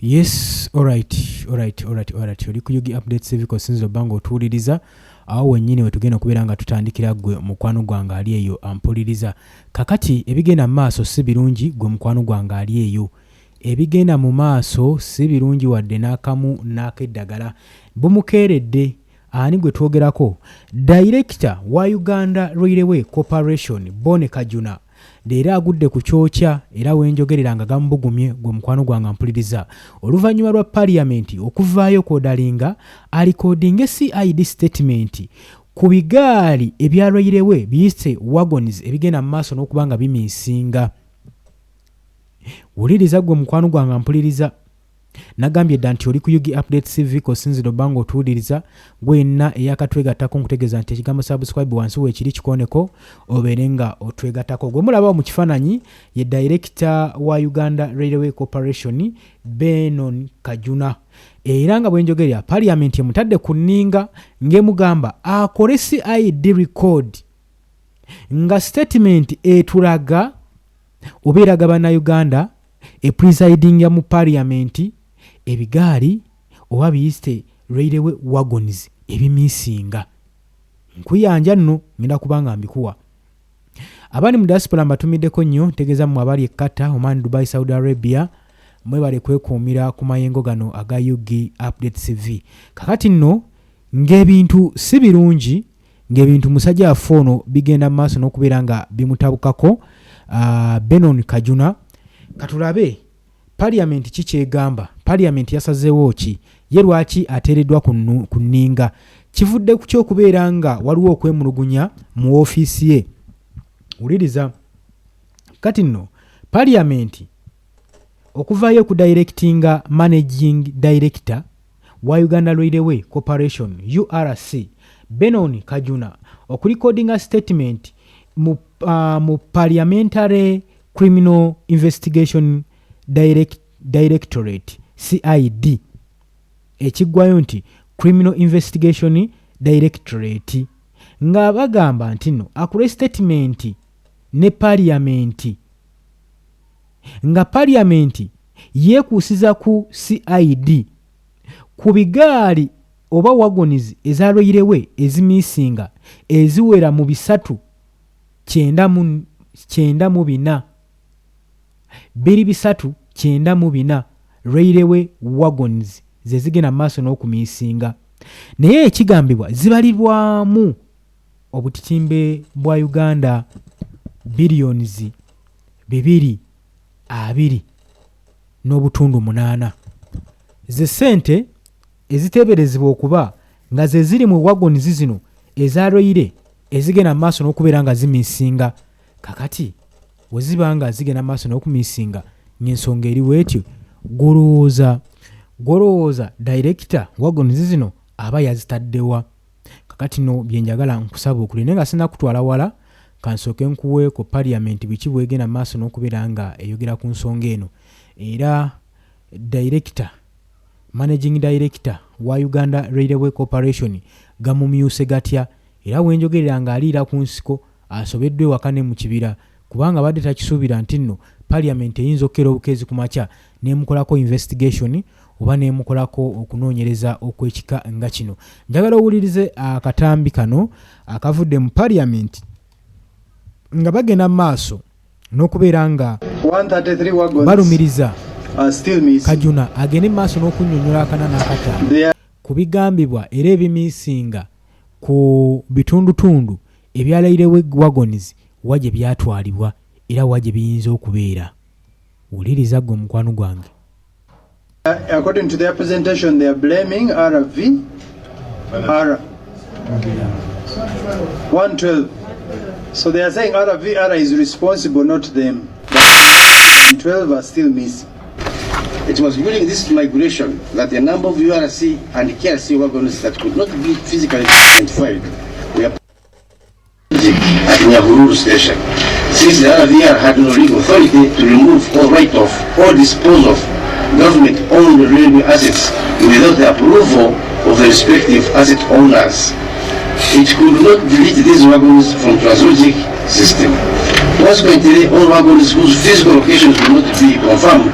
Yes, alright. Oli ku Yugi Updates Civic Sinzo Bango otuwuliriza awo wennyini we tugenda okubeera nga tutandikira gwe mukwano gwange ali eyo ampuliriza. Kakati ebigenda mu maaso si birungi gwe mukwano gwange ali eyo. Ebigenda mu maaso si birungi wadde n'akamu n'akeddagala. Bumukeeredde ani gwe twogerako? Director wa Uganda Railway Corporation Bone Kajuna leero agudde ku kyokya era wenjogerera nga gambugumye gwe mukwano gwange mpuliriza oluvannyuma lwa Parliament okuvaayo kodalinga alikodinga CID statement ku bigaali ebya Railway biyise wagons ebigenda mu maaso n'okubanga bimiisinga. Wuliriza gwe mukwano gwange mpuliriza. Nagambye dda nti oli ku Yugi Updates Civic Osinziro Bango otuwuliriza gwenna eyakatwegattako nkutegeeza nti ekigambo subscribe wansi weekiri kikoneko obeere nga otwegattako. Gwe mulaba mu kifaananyi ye Director wa Uganda Railway Corporation Benon Kajuna. Era nga bwenjogerera Parliament emutadde ku nninga ng'emugamba akole CID record nga statement etulaga obeeraga bannayuganda presiding ya mu Parliament ebigaali oba biyiste Railway wagons ebimiisinga. Nkuyanja nno ngenda kubanga mbikuwa. Abali mu diaspora mbatumiddeko nnyo ntegeeza mu abali ekkata Oman, Dubai, Saudi Arabia mwebale kwekuumira ku mayengo gano aga Yugi Updates TV. Kakati nno ng'ebintu si birungi ng'ebintu musajja afoono bigenda mu maaso n'okubeera nga bimutabukako Benon Kajuna. Katulabe Parliament kikyegamba. Parliament yasazeewo ki? Ye lwaki ateereddwa ku nninga? Kivudde ku ky'okubeera nga waliwo okwemulugunya mu ofiisi ye. Wuliriza. Kati nno Parliament okuvaayo ku directinga Managing Director wa Uganda Railway Corporation URC Benon Kajuna okulikodinga statement mu Parliamentary Criminal Investigation Directorate CID ekiggwayo nti Criminal Investigation Directorate nga bagamba nti no akule statement ne Parliament nga Parliament yeekuusiza ku CID ku bigaali oba wagons eza Railway ezimiisinga eziwera mu 394 394 Railway wagons ze zigenda maaso n'okumiisinga. Naye ekigambibwa zibalirwamu obutitimbe bwa Uganda billions 2.8 ze ssente eziteeberezebwa okuba nga ze ziri mu wagons zino eza Railway ezigenda maaso n'okubeera nga zimiisinga. Kakati we ziba nga zigenda maaso n'okumiisinga ng'ensonga eri bwetyo golowooza Director wagons zino aba yazitaddewa. Kakati no byenjagala nkusaba okulina nga sina kutwala wala kansooke nkuweeko Parliament biki bwegenda maaso n'okubeera nga eyogera ku nsonga eno. Era Managing Director wa Uganda Railway Corporation gamumyuse gatya era wenjogerera nga aliira ku nsiko asobeddwe wakane mu kibira kubanga badde takisuubira nti nno Parliament eyinza okukera obukezi ku makya n'emukolako investigation oba n'emukolako okunoonyereza okw'ekika nga kino. Njagala owulirize akatambi kano akavudde mu Parliament nga bagenda mu maaso n'okubeera nga balumiriza Kajuna agende mu maaso n'okunnyonnyola akana n'akata ku bigambibwa era ebimiisinga ku bitundutundu ebya Railway wagons waje byatwalibwa era waje biyinza okubeera. Wuliriza gwe mukwano gwange. According to their presentation, they are blaming RV 112. So they are saying RVR is responsible, not them. 12 are still missing. It was during this migration that a number of URC and KRC wagons that could not be physically identified were at Nyahururu station, since the RVR had no legal authority to remove or write off or dispose of government-owned railway assets without the approval of the respective asset owners. It could not delete these wagons from Translogic system. Consequently, all wagons whose physical locations will not be confirmed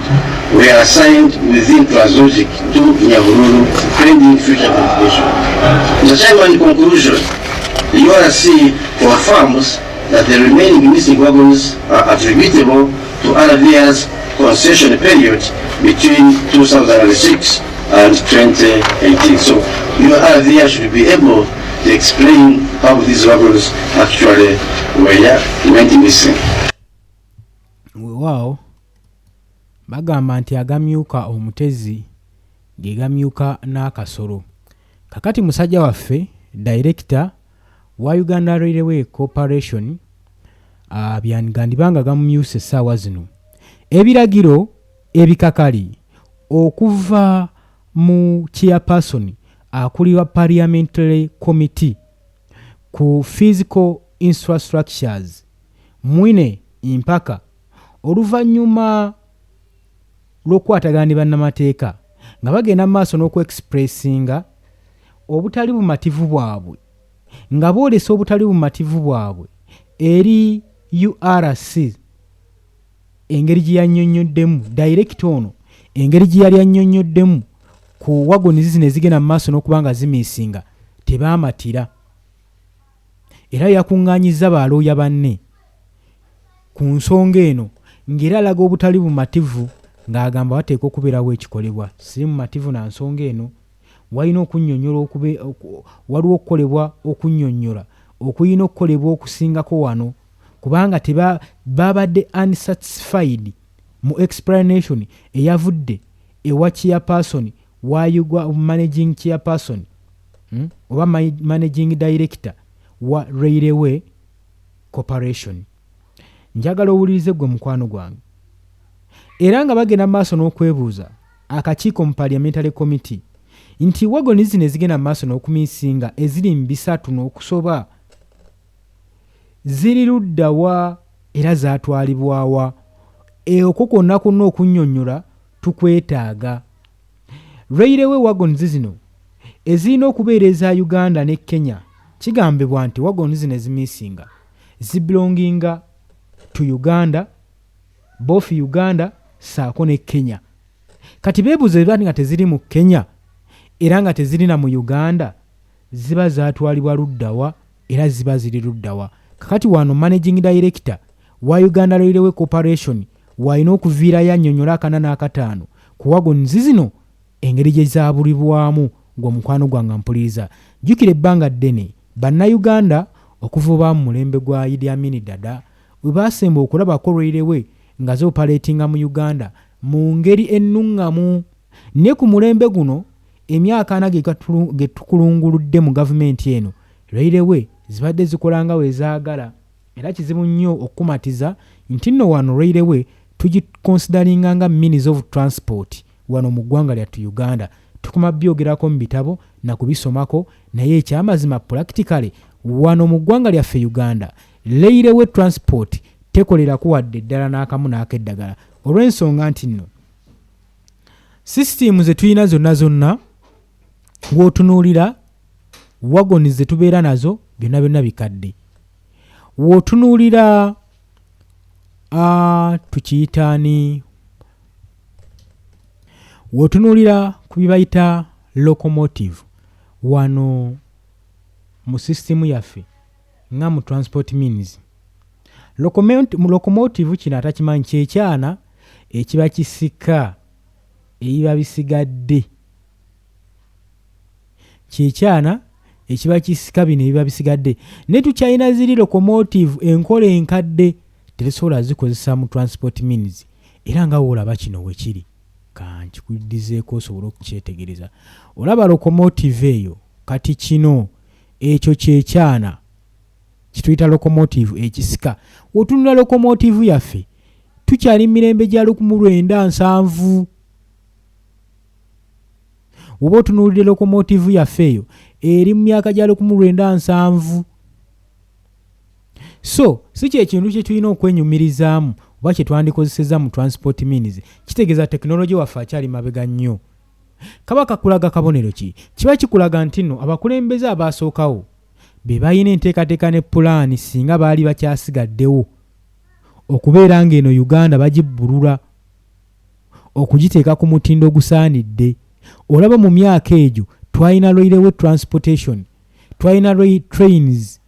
were assigned within TransLogic to Nyahururu pending future verification. Mr. Chairman, in conclusion, the URC confirms that the remaining missing wagons are attributable to RVR's concession period between 2006 and 2018. So URVR should be able to explain how these wagons actually went missing. Wow. Bagamba nti agamyuka omutezi gegamyuka n'akasolo. Kakati musajja waffe director wa Uganda Railway Corporation byangandibanga gamumyuse essaawa zino. Ebiragiro ebikakali okuva mu chairperson akulira parliamentary committee ku physical infrastructures mwine impaka oluvannyuma lw'okwatagana ne bannamateeka nga bagenda maaso n'okuexpressinga obutali bumativu bwabwe nga boolesa obutali bumativu bwabwe eri URC engeri gye yannyonnyoddemu director ono engeri gye yali annyonnyoddemu ku wagoni zino ezigenda mu maaso n'okuba nga zimiisinga tebaamatira era yakuŋŋaanyizza balooya banne ku nsonga eno ng'era alaga obutali bumativu ng'agamba wateeka okubeerawo ekikolebwa siri mumativu na nsonga eno walina okunnyonnyola waliwo okukolebwa okunnyonnyola okuyina okukolebwa okusingako wano kubanga babadde unsatisfied mu explanation eyavudde ewa chairperson wa managing chairperson oba managing director wa Railway Corporation. Njagala owulirize gwe mukwano gwange era nga bagenda maaso n'okwebuuza akakiiko mu parliamentary committee nti wagoni zino ezigenda maaso n'okumiisinga eziri mu bisatu n'okusoba ziri ludda wa era zaatwalibwawa okwo kwonna kwonna okunnyonnyola tukwetaaga. Railway wagons zino ezirina okubeera eza Uganda ne Kenya kigambibwa nti wagons zino ezimiisinga zibelonginga to Uganda, both Uganda saako ne Kenya. Kati beebuuza beba nga teziri mu Kenya era nga teziri na mu Uganda ziba zaatwalibwa luddawa era ziba ziri luddawa. Kakati wano managing director wa Uganda Railway Corporation walina okuviirayo annyonnyola akana n'akataano ku wagons zino engeri gye zaabulibwamu ng'omukwano gwange mpuliriza. Jjukira ebbanga ddene bannayuganda okuva mu mulembe gwa Idi Amin Dada we baasemba okulabako Railway nga zoopaleetinga mu Uganda mu ngeri ennuŋŋamu ne ku mulembe guno emyaka ana ge tukulunguludde mu gavumenti eno Railway zibadde zikola we zaagala era kizibu nnyo okukumatiza nti nno wano Railway tugikonsidaringa nga means of transport wano mu ggwanga lyattu Uganda. Tukuma byogerako mu bitabo na kubisomako naye ekyamazima practically wano mu ggwanga lyaffe Uganda Railway transport tekolera kuwadde ddala n'akamu n'akeddagala olw'ensonga nti nno system ze tulina zonna w'otunuulira wagoni ze tubeera nazo byonna bikadde. W'otunuulira tukiyitaani w'otunuulira ku bibayita locomotive wano mu system yaffe nga mu transport means locomotive kino atakimanyi kyekyana ekiba kisika ebiba bisigadde kyekyana ekiba kisika bino ebiba bisigadde ne tukyalina ziri locomotive enkola enkadde tezisobola zikozesa mu transport means era nga woolaba kino wekiri kankikuddizeeko osobola okukyetegereza olaba locomotive eyo kati kino ekyo kyekyana kituyita locomotive ekisika otunula locomotive yaffe tukyali mirembe gya 1970 oba otunuulire locomotive yaffe eyo eri mu myaka gya 1970 so si kyekintu kye tulina okwenyumirizaamu oba kye twandikozeseza mu transport means kitegeeza tekinologi waffe akyali mabega nnyo. Kabaka kulaga kabonero ki kiba kikulaga nti nno abakulembeze abaasookawo be balina enteekateeka ne pulaani singa baali bakyasigaddewo okubeera ng'eno Uganda bagibbulula okugiteeka ku mutindo ogusaanidde. Olaba mu myaka egyo twalina railway transportation, twalina trains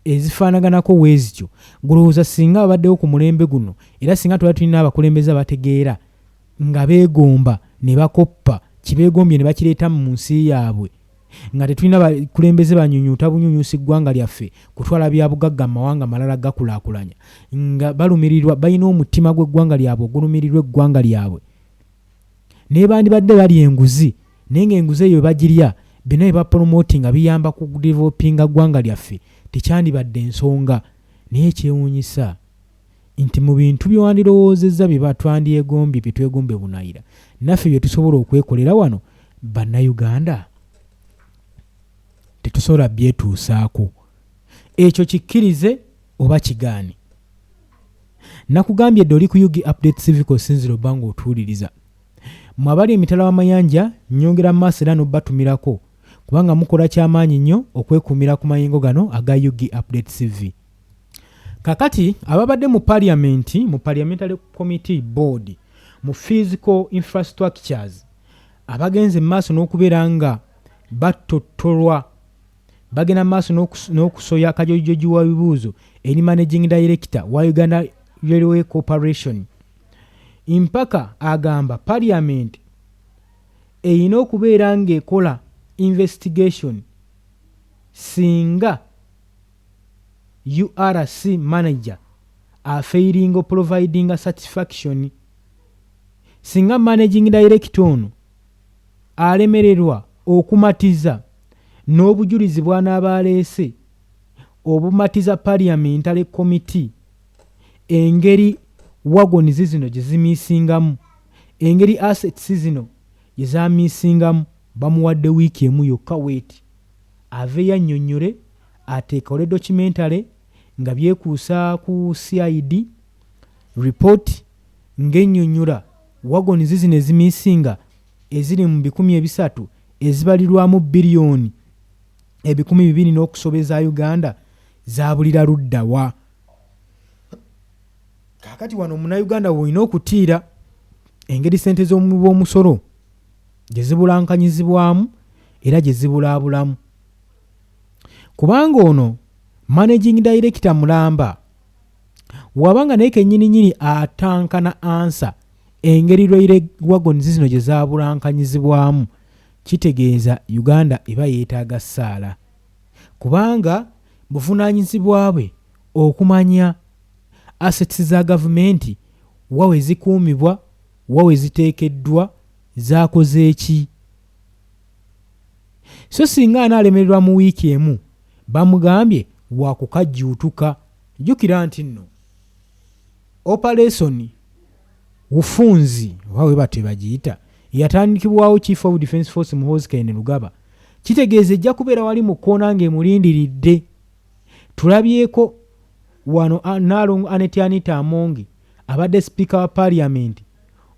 ezifaanaganako weezityo. Gulowooza singa babaddewo ku mulembe guno era singa twali tulina abakulembeze abategeera nga beegomba ne bakoppa kibeegombye ne bakireeta mu nsi yaabwe, nga tetulina bakulembeze banyunyuuta bunyunyuusi ggwanga lyaffe kutwala bya bugagga mu mawanga malala gakulaakulanya, nga balumirirwa balina omutima gw'eggwanga lyabwe ogulumirirwa eggwanga lyabwe. Naye bandibadde bali enguzi naye ng'enguzi eyo bagirya bino ebapromoting nga biyamba ku developinga ggwanga lyaffe tekyandibadde ensonga. Naye ekyewuunyisa nti mu bintu byewandirowoozezza bye batwandyegombye bye twegombe bunayira naffe bye tusobola okwekolera wano bannayuganda tetusobola byetuusaako. Ekyo kikkirize oba kigaane. Nakugambye dde oli ku UG Update TV kosinziro banga otuwuliriza. Mwabali emitala w'amayanja nnyongera mu maaso era n'obbatumirako kubanga mukola kyamaanyi nnyo okwekuumira ku mayingo gano aga UG Update TV. Kakati ababadde mu Parliamentary Committee Board mu Physical Infrastructures abagenze mu maaso n'okubeera nga batottolwa bagenda mu maaso n'okusoya akajojoji wa bibuuzo eri Managing Director wa Uganda Railway Corporation. Impaka agamba Parliament eyina okubeera ng'ekola investigation singa URC manager failing providing a satisfaction, singa Managing Director ono alemererwa okumatiza n'obujulizi bw'anaaba aleese obumatiza Parliamentary Committee engeri wagonizi zino gye zimiisingamu, engeri assets zino gye zaamiisingamu, bamuwadde wiiki emu yokka weeti ave yannyonnyole ateekole documentary nga byekuusa ku CID report ng'ennyonnyola wagonizi zino ezimiisinga eziri mu 300 ezibalirwamu biliyoni 200 n'okusobeza Uganda zaabulira ludda wa. Kaakati wano Munnayuganda w'olina okutiira engeri ssente z'omusolo gye zibulankanyizibwamu era gye zibulaabulamu. Kubanga ono Managing Director mulamba wabanga naye kennyininyini atankana ansa engeri railway wagons zino gye zaabulankanyizibwamu kitegeeza Uganda eba yeetaaga ssaala, kubanga buvunaanyizibwa bwe okumanya assets za gavumenti wawe zikuumibwa wawe ziteekeddwa zaakoze eki. So singa anaalemererwa mu wiiki emu bamugambye wakukajjuutuka. Jjukira nti nno operation bufunzi wawe bate bagiyita yatandikibwawo Chief of Defence Force Muhoozi Kayini Lugaba, kitegeeza ejja kubeera wali mu kkoona ng'emulindiridde. Tulabyeko wano Nalongo Anetianita Amongi abadde Speaker wa Parliament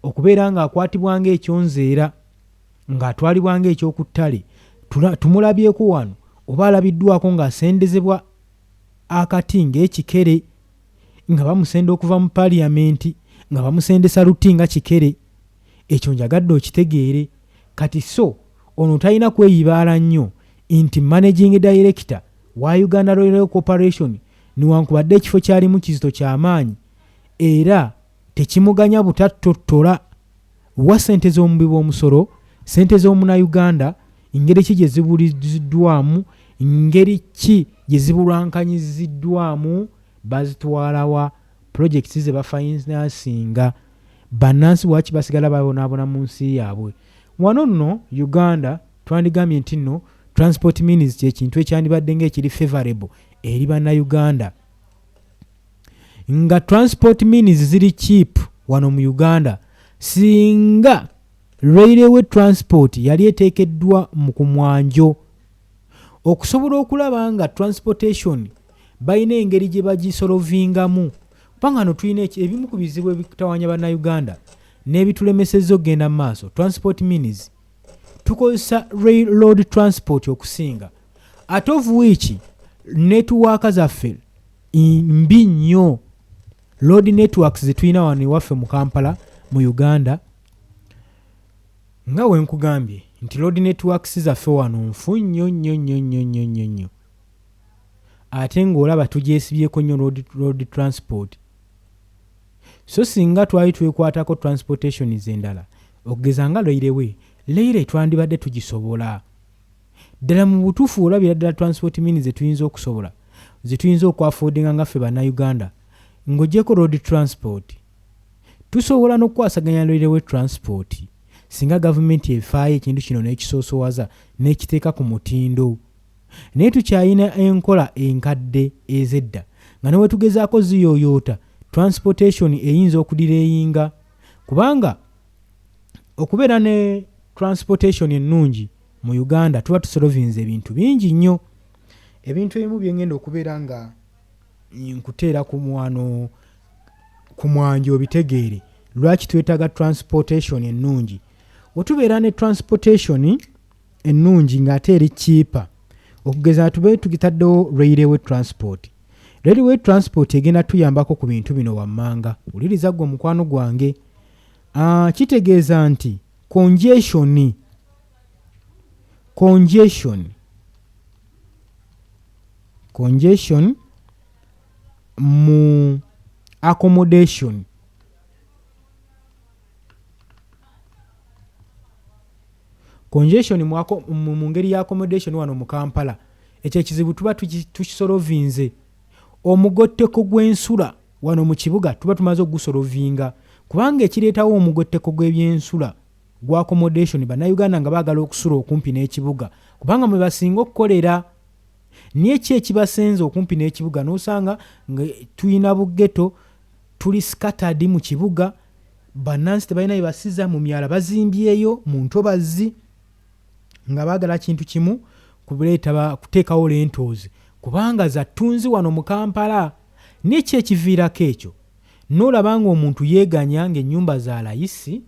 okubeera ng'akwatibwa ng'ekyonzeera ng'atwalibwa ng'ekyokuttale. Tumulabyeko wano oba alabiddwako ng'asendezebwa akati ng'ekikere nga bamusenda okuva mu Parliament nga bamusendesa luti nga kikere. Ekyo njagadde okitegeere. Kati so ono talina kweyibaala nnyo nti Managing Director wa Uganda Railway Corporation niwankubadde ekifo kyalimu kizito ky'amaanyi era tekimuganya butatottola wa ssente z'omubi bw'omusolo, ssente z'omunnayuganda, engeri ki gye zibuliziddwamu, ngeri ki gye zibulwankanyiziddwamu, bazitwalawa projects ze bafinansinga bannansi waki basigala babonaabona mu nsi yaabwe. Wano nno Uganda twandigambye nti nno transport means kyekintu ekyandibadde ng'ekiri favorable eri bannayuganda. Nga transport means ziri cheap wano mu Uganda, singa railway transport yali eteekeddwa mu kumwanjo okusobola okulaba nga transportation balina engeri gye bagisolovingamu. Panga no tulina ebimu ku bizibu ebitawanya bannayuganda n'ebitulemesezza okgenda mu maaso. Transport means tukozesa railroad transport okusinga, ate of which network zaffe mbi nnyo. road networks zetulina wano ewaffe mu Kampala mu Uganda nga wenkugambye nti road networks zaffe wano nfu nnyo ate ng'olaba tugyesibyeko nnyo road transport. So singa twali twekwatako transportations endala okugeza nga Railway twandibadde tugisobola ddala mu butuufu olabira ddala transport means zetuyinza okusobola zetuyinza okwafoodinga nga ffe bannayuganda ng'ogyeko road transport tusobola n'okukwasaganya Railway transport singa gavumenti efaayo ekintu kino n'ekisoosowaza n'ekiteeka ku mutindo. Naye tukyayina enkola enkadde ez'edda nga ne wetugezaako ziyooyoota transportation eyinza okudireyinga kubanga okubeera ne transportation ennungi mu Uganda tuba tusolovinze ebintu bingi nnyo. Ebintu ebimu bye ngenda okubeera nga nkuteera ku mwanjo obitegeere lwaki twetaaga transportation ennungi. Wetubeera ne transportation ennungi ng'ate eri cheaper okugeza tube tugitaddewo Railway transport. Railway transport egenda tuyambako ku bintu bino wammanga wuliriza gwe mukwano gwange. Kitegeeza nti congestion mu accommodation mu ngeri ya accommodation wano mu Kampala ekyo ekizibu tuba tukisolovinze. Omugotteko gw'ensula wano mu kibuga tuba tumaze ogusolovinga kubanga ekireetawo omugotteko gw'ebyensula gwa accommodation bannayuganda nga baagala okusula okumpi n'ekibuga kubanga mwe basinga okukolera. Niye ki ekibasenze okumpi n'ekibuga n'osanga nga tuyina bugeto tuli scattered mu kibuga bannansi tebalina basiza mu myala bazimbyeyo mu ntobazi nga baagala kintu kimu kuteekawo rentals kubanga za ttunzi wano mu Kampala. N'eki ekiviirako ekyo n'olaba ng'omuntu yeeganya ng'ennyumba za layisi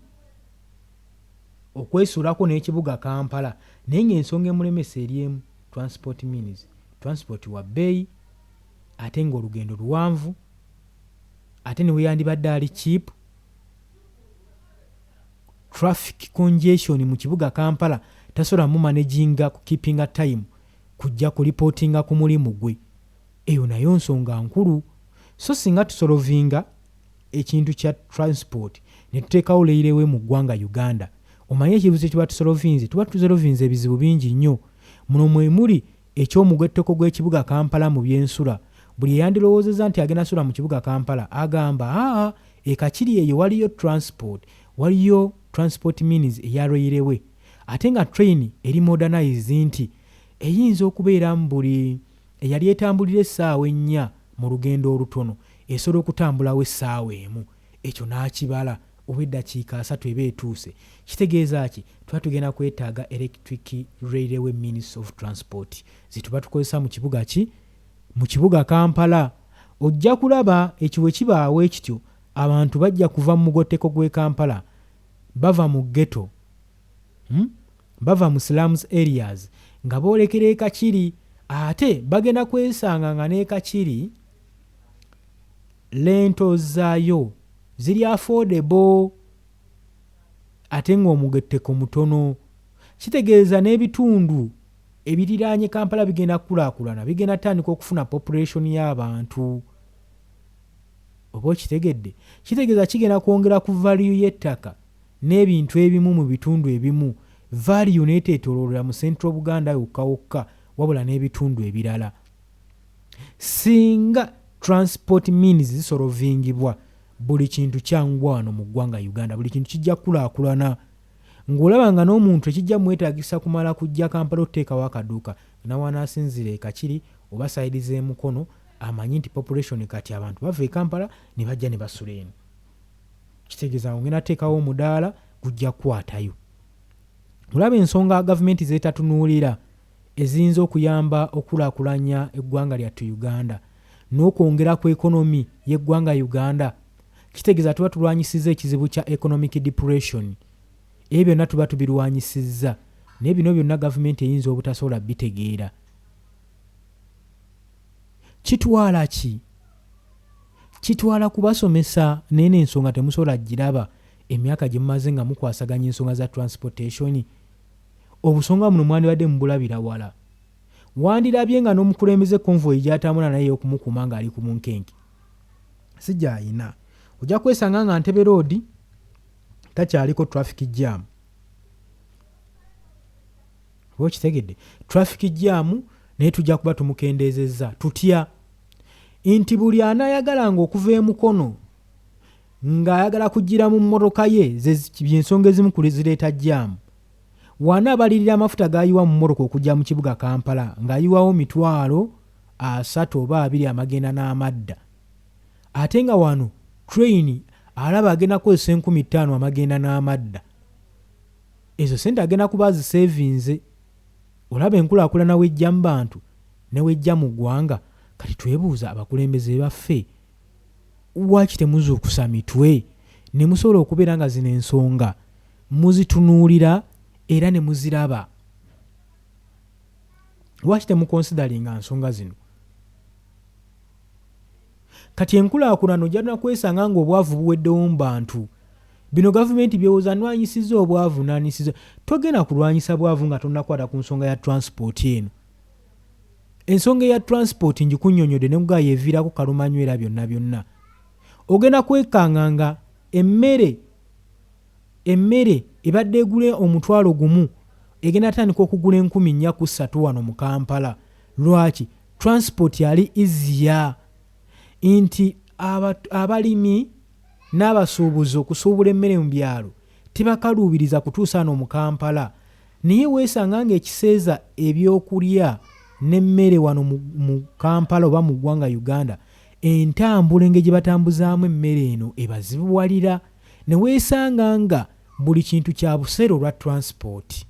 okwesuulako n'ekibuga Kampala naye ng'ensonga emulemesa eri emu transport means transport wa bbeeyi ate ng'olugendo luwanvu ate ne weyandibadde ali cheap. Traffic congestion mu kibuga Kampala tasobola mu managinga ku keepinga time kujja ku reportinga ku mulimu gwe. Eyo nayo nsonga nkulu. So singa tusolovinga ekintu kya transport ne tuteekawo Railway mu ggwanga Uganda omanye ekibuzo kiba tusolovinze tuba tusolovinze ebizibu bingi nnyo. Muno mwe muli eky'omugotteko gw'ekibuga Kampala mu byensula. Buli eyandirowoozezza nti agenda sula mu kibuga Kampala agamba ekakiri eyo waliyo transport means eya Railway ate nga train eri modernize nti eyinza okubeera mu buli eyali etambulira essaawa 4 mu lugendo olutono esobola okutambulawo essaawa emu. Ekyo n'akibala oba eddakiika 3 eba etuuse. Kitegeeza ki? Tuba tugenda kwetaaga electric railway means of transport zituba tukozesa mu kibuga mu kibuga Kampala. Ojja kulaba ekiwe kibaawo ekityo abantu bajja kuva mu mugotteko gw'e Kampala bava mu ghetto bava mu slums areas nga boolekera ekakiri ate bagenda kwesanga nga n'ekakiri lento zaayo ziri affordable ate ng'omugotteko mutono. Kitegeeza n'ebitundu ebiriraanye Kampala bigenda kulaakulana bigenda tandika okufuna population y'abantu. Oba okitegedde? Kitegeeza kigenda kwongera ku value y'ettaka n'ebintu ebimu mu bitundu ebimu value neeteetoololera mu Central Buganda yokka wabula n'ebitundu ebirala. Singa transport means zisolovingibwa buli kintu kyangwa wano mu ggwanga Uganda buli kintu kijja kulaakulana. Ng'olaba nga n'omuntu ekijja mwetaagisa kumala kujja Kampala oteekawo akaduuka nawanasinzira ekakiri oba sayidi z'emukono amanyi nti population kati abantu bava e Kampala ne bajja ne basula eno. Kitegeeza ng'ogenda teekawo omudaala gujja kukwatayo. Olaba ensonga gavumenti zeetatunuulira eziyinza okuyamba okulaakulanya eggwanga lyattu Uganda n'okwongera ku ekonomi y'eggwanga Uganda. Kitegeeza tuba tulwanyisizza ekizibu kya economic depression. Ebyo byonna tuba tubirwanyisizza naye bino byonna gavumenti eyinza obutasobola bitegeera. Kitwala ki? kitwala kubasomesa nene ensonga temusobola giraba emyaka gye mumaze nga mukwasaganya ensonga za transportation. Obusonga buno mwandibadde mubulabira wala. Wandirabye nga n'omukulembeze convoy gy'atambula naye okumukuuma ng'ali ku munkenke. Si gy'ayina. Ojja kwesanga nga Ntebe Road takyaliko traffic jam. Okitegedde? Traffic jam naye tujja kuba tumukendeezezza. Tutya nti buli anaayagalanga okuva emukono ng'ayagala kugira mu mmotoka ye byensonga ezimu kuli zireeta jam. Wanaabalirira amafuta g'ayiwa mu mmotoka okujja mu kibuga Kampala ng'ayiwawo 30 oba 20 amagenda n'amadda. Ate nga wano train alaba agenda kukozesa 50,000 amagenda n'amadda. Ezo sente agenda kuba zisevinze. Olaba enkulaakulana wejja mu bantu ne wejja mu ggwanga. Kati twebuuza abakulembeze baffe, lwaki temuzuukusa mitwe ne musobola okubeera nga zino ensonga muzitunuulira era ne muziraba? Lwaki temukonsidalinga nsonga zino? Kati enkulaakulana ojja nakwesanga nga obwavu buweddewo mu bantu. Bino gavumenti byowooza nwanyisizza obwavu naanyisizza. Togenda kulwanyisa bwavu nga tonnakwata ku nsonga ya transport eno. Ensonga ya transport ngikunnyonnyodde ne mugaa yeeviirako kalumanywera byonna byonna. Ogenda kwekanga nga emmere ebadde egula omutwalo gumu egenda tandika okugula 4,300 wano mu Kampala. Lwaki? Transport yali easier. Nti abalimi n'abasuubuzi okusuubula emmere mu byalo tebakaluubiriza kutuusa wano mu Kampala. Naye weesanga ng'ekiseeza ebyokulya n'emmere wano mu Kampala oba mu ggwanga Uganda, entambula engeri gye batambuzaamu emmere eno ebazibuwalira. Ne weesanga nga buli kintu kya buseere olwa transport.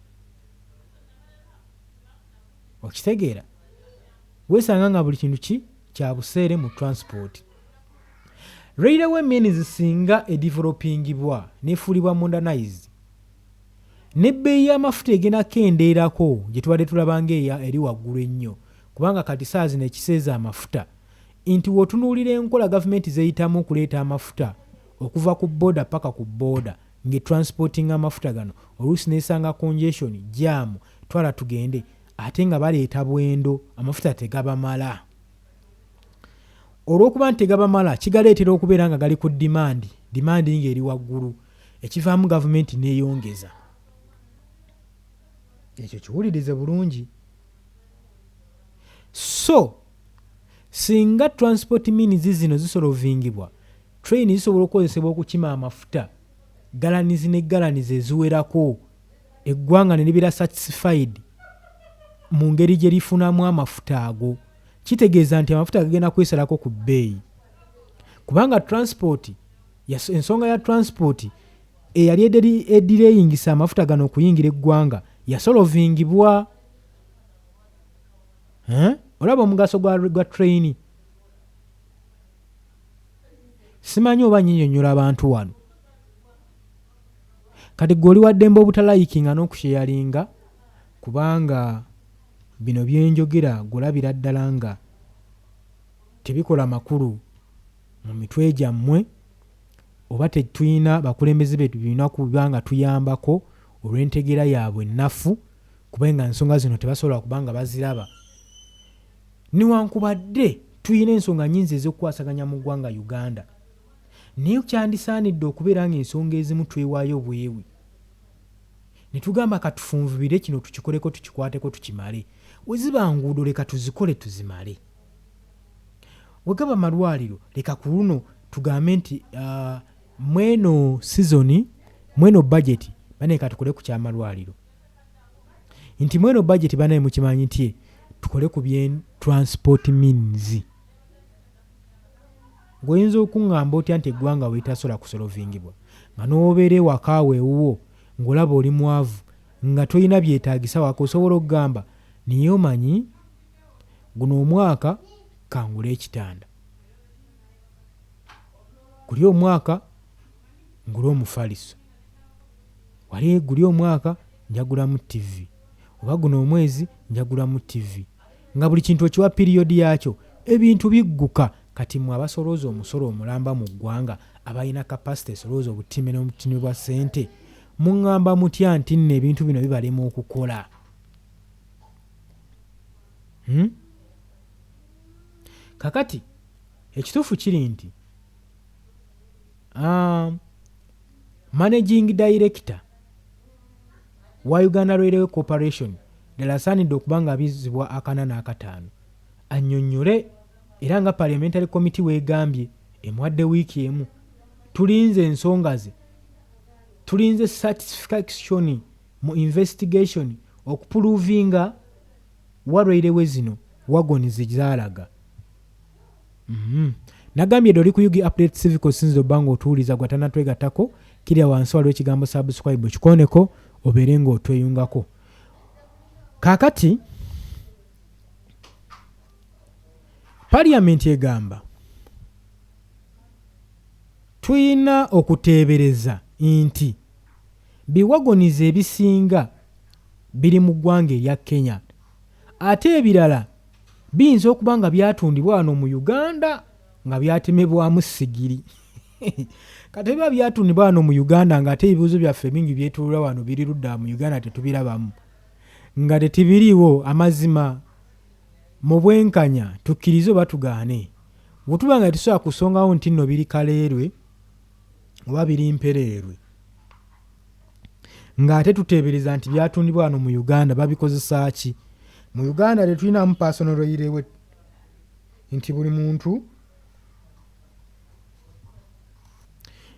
Okitegeera? Weesanga nga buli kintu kya buseere mu transport. Railway means singa edevelopingibwa nefuulibwa modernize, n'ebbeeyi y'amafuta egenda kendeerako gye tubadde tulabanga eri waggulu ennyo, kubanga kati saa zino ekiseeza amafuta nti w'otunuulira enkola gavumenti zeyitamu okuleeta amafuta okuva ku booda paka ku booda ng'etransporting amafuta gano, oluusi neesanga congestion jaamu, twala tugende, ate nga baleeta bwendo amafuta tegabamala. Olw'okuba nti tegabamala kigaleetera okubeera nga gali ku dimandi ng'eri waggulu, ekivaamu gavumenti neeyongeza. Ekyo kiwulirize bulungi. So singa transport means zino zisolovingibwa, train zisobola okukozesebwa okukima amafuta, galanizi ne galanizi eziwerako, eggwanga ne libeera satisfied mu ngeri gye lifunamu amafuta ago. Kitegeeza nti amafuta gagenda kwesalako ku bbeeyi, kubanga transport ensonga ya transport eyali edireyingisa amafuta gano okuyingira eggwanga yasolovingibwa. Olaba omugaso gwa train? Simanyi oba nnyinnyonnyola abantu wano. Kati gwe oli waddembe obutalayikinga n'okusheyalinga, kubanga bino byenjogera golabira ddala nga tebikola makulu mu mitwe gyammwe, oba tetulina bakulembeze betu birina kuba nga tuyambako olw'entegera yaabwe ennafu, kubanga ensonga zino tebasobola kubanga baziraba. Newankubadde tulina ensonga nnyingi ez'okukwasaganya mu ggwanga Uganda, naye kyandisaanidde okubeera ng'ensonga ezimu twewaayo bwewi ne tugamba katufunvubire kino tukikoleko tukikwateko tukimale. We ziba nguudo leka tuzikole tuzimale. We gaba malwaliro leka ku luno tugambe nti mweno sizoni mweno budget baneka tukole ku kyamalwaliro, nti mweno budget banaye mukimanyi nti tukole ku byen transport means. Goyinza okuŋŋamba otya nti eggwanga weetasobola kusolovingibwa nga n'obeera ewaka weewuwo ng'olaba oli mwavu nga tolina byetaagisa waka, osobola okugamba niye omanyi guno omwaka kangula ekitanda, guli omwaka ngula omufaliso, wali guli omwaka njagulamu TV, oba guno omwezi njagulamu TV, nga buli kintu okiwa piriyodi yaakyo, ebintu bigguka kati mwe abasolooza omusolo omulamba mu ggwanga abalina kapasite esolooza obutime n'obutini bwa ssente muŋŋamba mutya nti nno ebintu bino bibalema okukola? Kakati ekituufu kiri nti managing director wa Uganda Railway Corporation ddala asaanidde okuba nga abizibwa 45 annyonnyole era nga parliamentary committee weegambye emwadde wiiki emu tulinze ensonga ze, tulinze satisfaction mu investigation okupuluvinga wa railway zino wagoni zezaalaga. Nagambye dde oli ku UG Update Civic osinzira obbanga otuwuliza gwa tanatwegattako kirya wansi waliwo ekigambo subscribe kikoneko obeere ng'otweyungako. Kaakati Parliament egamba tuyina okuteebereza nti biwagoniza ebisinga biri mu ggwanga erya Kenya ate ebirala biyinza okuba nga byatundibwa wano mu Uganda nga byatemebwamu sigiri. Kati biba byatundibwa wano mu Uganda ng'ate ebibuuzo byaffe bingi byetulula wano biri ludda mu Uganda tetubirabamu nga tetubiriiwo amazima mu bwenkanya tukkirize oba tugaane. Bwe tuba nga tusobola kusongawo nti nno biri kaleerwe oba biri mpereerwe ng'ate tuteebereza nti byatundibwa wano mu Uganda babikozesa ki? Mu Uganda tetulinamu personal railway nti buli muntu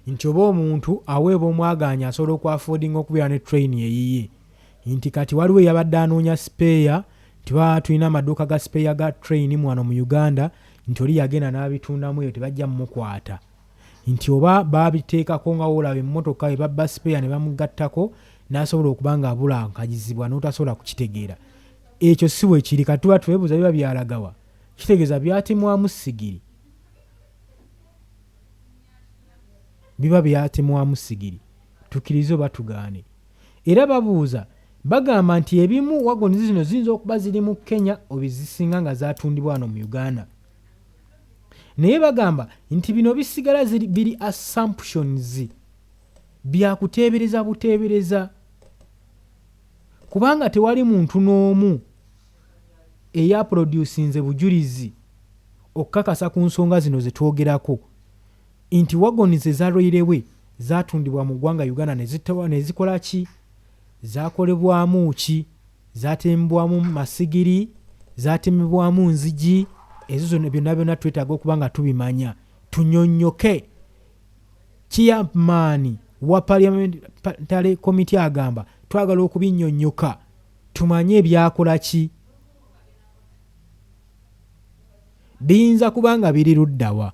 nti oba omuntu aweebwa omwaganya asobola okwafoodinga okubeera ne train eyiye nti kati waliwo eyabadde anoonya speya nti tulina amaduuka ga speya ga train mwano mu Uganda nti oli yagenda n'abitundamu eyo tebajja mumukwata nti oba baabiteekako nga woolaba emmotoka ebabba speya ne bamugattako n'asobola okuba nga abulankanyizibwa n'otasobola kukitegeera. Ekyo si bwe kiri. Kati tuba twebuuza biba byalagawa kitegeeza byatemwamu sigiri, biba byatemwamu sigiri tukkirize oba tugaane. Era babuuza bagamba nti ebimu wagoni zino ziyinza okuba ziri mu Kenya obizisinga nga zatundibwa wano mu Uganda, naye bagamba nti bino bisigala biri assumptions byakuteebereza buteebereza kubanga tewali muntu n'omu eyaproducinze bujulizi okukakasa ku nsonga zino ze twogerako nti wagoni ze za railway zatundibwa mu ggwanga Uganda ne zikola ki, zakolebwamu ki, zatembwamu masigiri, zatemebwamu nzigi, ezo zonna byonna twetaaga okuba nga tubimanya tunyonnyoke. Chairman wa parliamentary committee agamba twagala okubinnyonnyoka tumanye ebyakola ki, biyinza kubanga biri luddawa.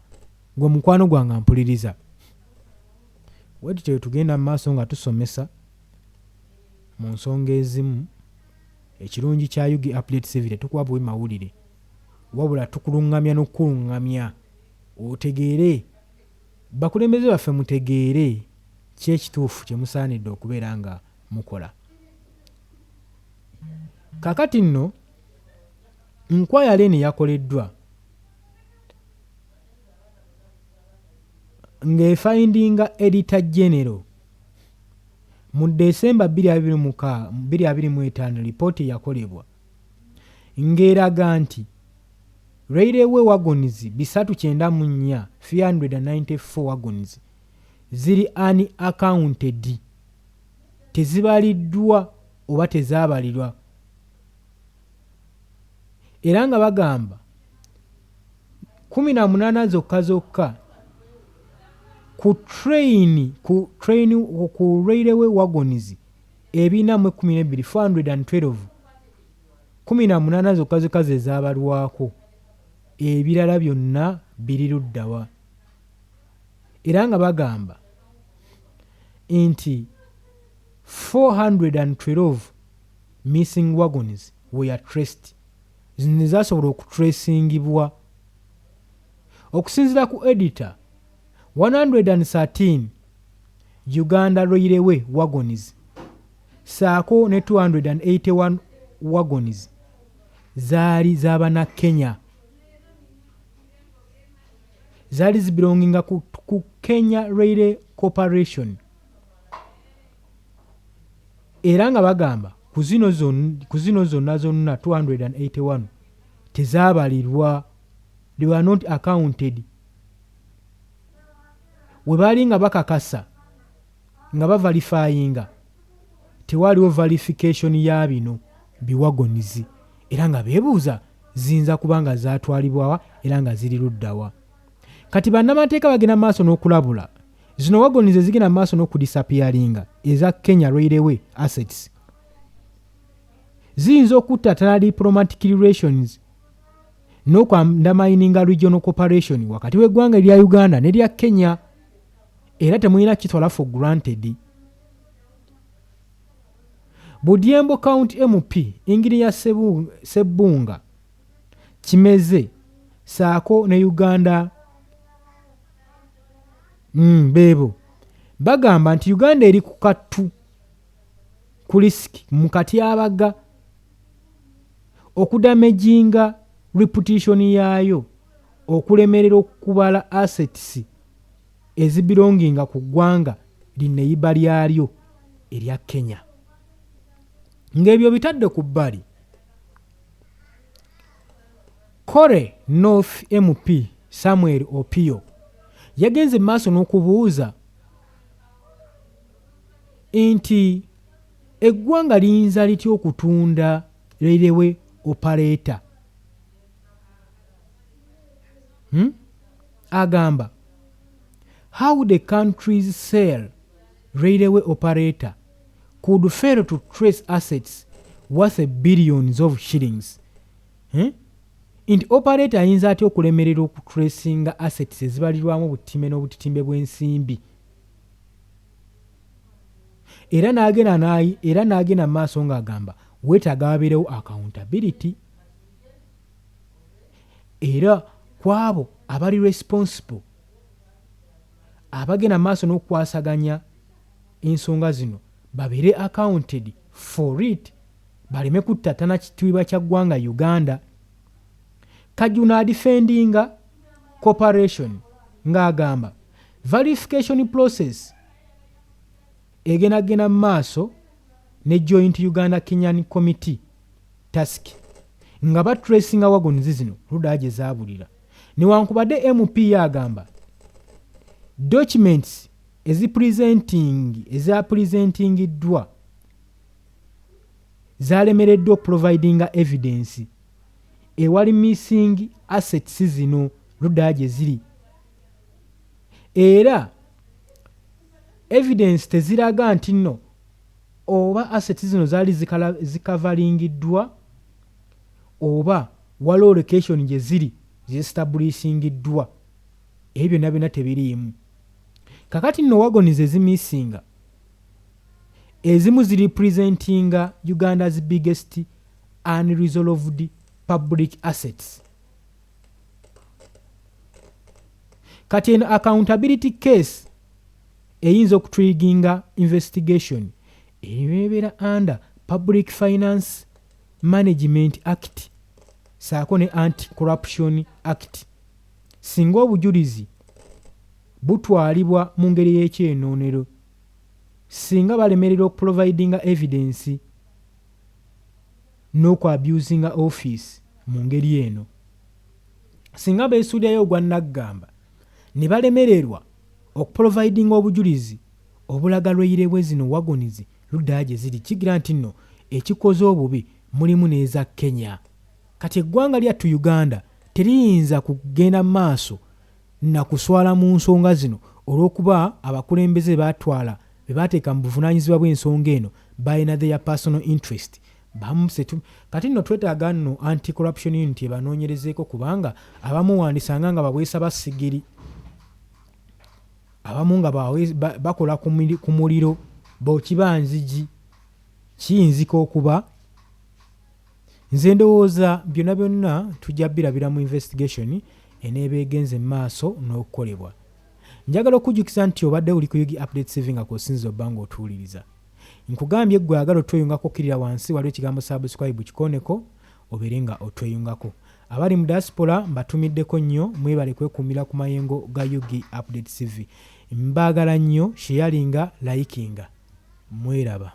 Gwe mukwano gwange mpuliriza wetutyo tugenda mu maaso nga tusomesa mu nsonga ezimu. Ekirungi kya UG Update Civic tetukuwa bwe mawulire wabula tukuluŋŋamya n'okukuluŋŋamya otegeere, bakulembeze baffe mutegeere kyekituufu kye musaanidde okubeera nga mukola. Kakati nno nkwayala eno yakoleddwa ng'efindinga editor general mu December 2025 lipooti yakolebwa ng'eraga nti railway wagons 394 394 wagons ziri unaccounted, tezibaliddwa oba tezaabalirwa, era nga bagamba 18 zokka ku railway wagons ebina mu 12 412 18 zokka zezaabalwako, ebirala byonna biri luddawa. Era nga bagamba nti 412 missing wagons were traced, zino zasobola okutracingibwa. Okusinziira ku editor 113 Uganda Railway wagons saako ne 281 wagons zaali z'abana Kenya. zaali zibelonginga ku Kenya Railway Corporation era nga bagamba ku zino zonna 281 tezaabalirwa, they were not accounted. We baali nga bakakasa nga bavalifayinga tewaliwo verification ya bino biwagonizi era nga beebuuza ziyinza kuba nga zaatwalibwawa era nga ziri luddawa. Kati bannamateeka bagenda maaso n'okulabula zino wagonizi zigenda maaso n'okudisappearinga eza Kenya Railway assets ziyinza okuttatana diplomatic relations n'okwandamininga regional cooperation wakati w'eggwanga erya Uganda n'erya Kenya era temulina kitwala for granted. Budyembo County MP Ingiriya Sebbunga Kimeze saako ne Uganda beebo bagamba nti Uganda eri ku kattu ku risiki mu katyabaga okudamejinga reputation yaayo okulemerera okubala assets ezibelonginga ku ggwanga linneyiba lyalyo erya Kenya. Ng'ebyo bitadde ku bbali, Kore North MP Samuel Opio yagenze maaso n'okubuuza nti eggwanga liyinza litya okutunda railway operator. Agamba how the country's sale railway operator could fail to trace assets worth billions of shillings. Nti operator ayinza atya okulemerera okutracinga assets ezibalirwamu obutime n'obutitimbe bw'ensimbi. Era n'agenda maaso ng'agamba weetaaga wabeerewo accountability. Era kwabo abali responsible abagenda maaso n'okukwasaganya ensonga zino babeere accounted for it, baleme kuttatana kitiibwa kya ggwanga Uganda. Kajuna adifendinga cooperation ng'agamba verification process egenda maaso ne Joint Uganda Kenyan Committee task nga batracinga wagonizi zino ludaaje zaabulira. Newankubadde MP yagamba documents ezapresentingiddwa zaalemereddwa providinga evidence ewali missing assets zino ludaaje ziri, era evidence teziraga nti nno oba assets zino zaali zikavalingiddwa oba waliwo location gye ziri zestablishingiddwa. Ebyo byonna tebiriimu. Kakati nno wagonizi ezimisinga ezimu ziri presentinga Uganda's biggest unresolved public assets. Kati eno accountability case eyinza okutriginga investigation ebeera under Public Finance Management Act saako ne Anti-Corruption Act. Singa obujulizi butwalibwa mu ngeri y'ekyenoonero, singa balemerera okuprovidinga evidence n'okwabusinga office mu ngeri eno, singa beesuulirayo ogwa naggamba ne balemererwa okuprovidinga obujulizi obulaga lweyirebwe zino wagonizi ludaaje ziri, kigira nti nno ekikoze obubi mulimu n'eza Kenya. Kati eggwanga lyattu Uganda teriyinza kugenda maaso na kuswala mu nsonga zino olw'okuba abakulembeze baatwala be baateeka mu buvunaanyizibwa bw'ensonga eno balina their personal interest. Kati nno twetaaga nno Anti-Corruption Unity ebanoonyerezeeko, kubanga abamu wandisanga nga babwesa basigiri, abamu nga bakola ku muliro bw'okiba nzigi, kiyinzika okuba. Nze ndowooza byonna byonna tujja birabira mu investigation eneeba egenze maaso n'okukolebwa. Njagala okujjukiza nti obadde uli ku Yugi Updates TV nga kw'osinza obba ng'otuwuliriza. Nkugambye ggwe ayagala otweyungako kirira wansi waliwo ekigambo subscribe kikooneko obeere nga otweyungako. abali mu diaspora mbatumiddeko nnyo mwebale kwekuumira ku mayengo ga Yugi Update TV. Mbaagala nnyo, sharinga, likinga. Mweraba.